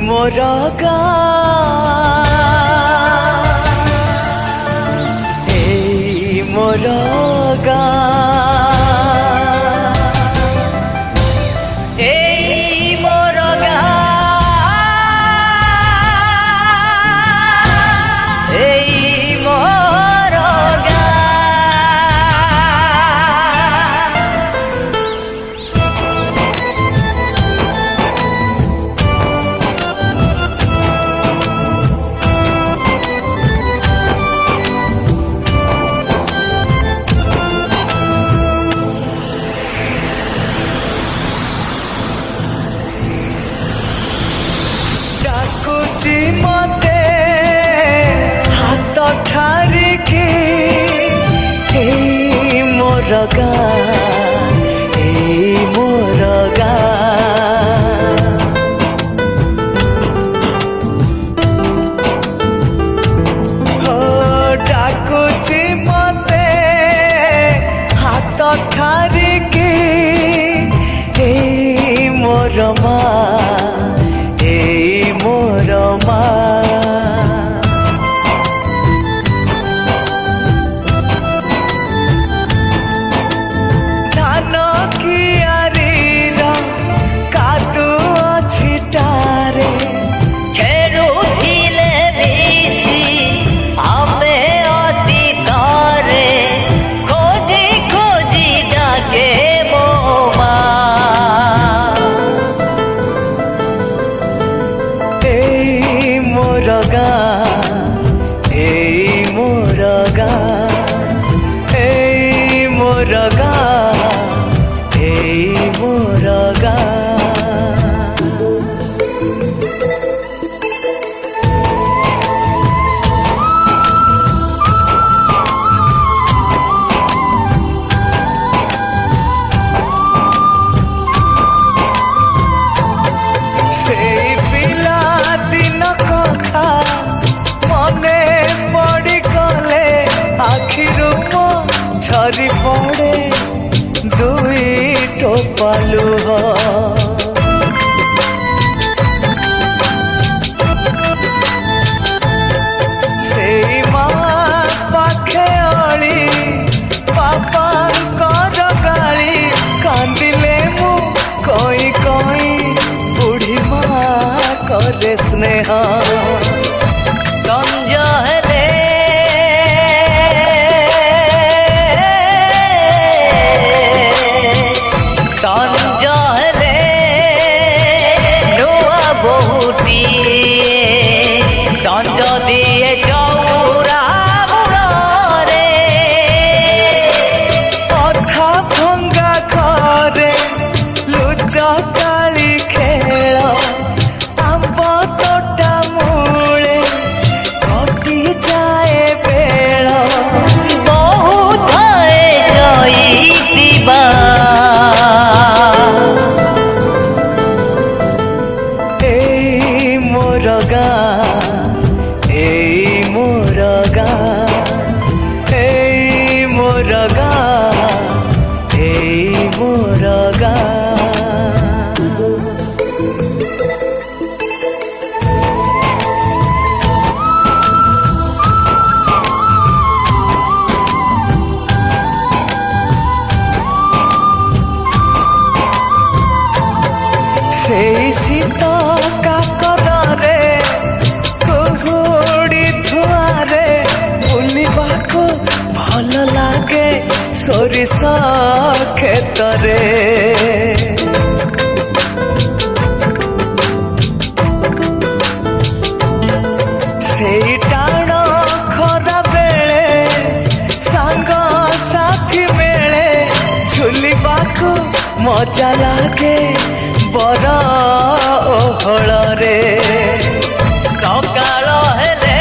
मोर मोर मते हाथ ठारिके मोर मोर डाकुची मते हाथ ठारिके मोर मोर धान कियारीर कादुआ छिटारे खेरुथिले बेसी आमे अतीतरे खोजी खोजी डाके मो मा मोर से पिला दिन कथा मने पड़ी गले आखिरु मो झरी पड़े दुई टोपालु से माँ पाखे अली बापांकर गाली कांदिले मु कोई कोई बुढ़ी माँ करे स्नेह संज हेले संज हेले नुआ बहुटी संज दिए चौरा मुरे अथा भंगा घरे लुच काली खेल आंब तोटा मूले घटी जाए बेल बहुत जाइतिबा मोर मोर मोर मोर से शीत काकरे कुहुड़ी धुआरे बुलिबाको भल लागे सोरिष खेतरे से टाण खरा बेले सांग साथी मेले झुलिबाको मजा लागे बर ओहल रे सकाळ हेले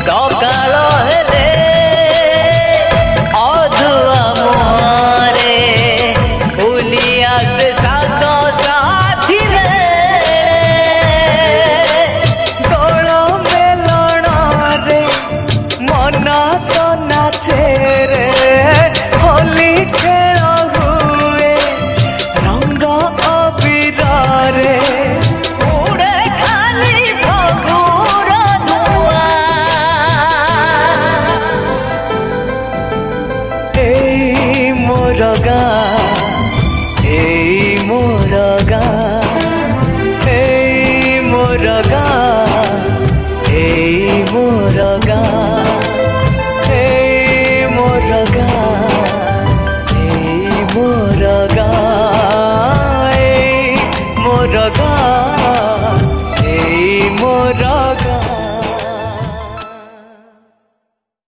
सकाळ हेले अधुआ मुहरे फुलिया से साग साथी रे दोल मेलण रे मन तो नाचे रे होली खेल ଗାଁ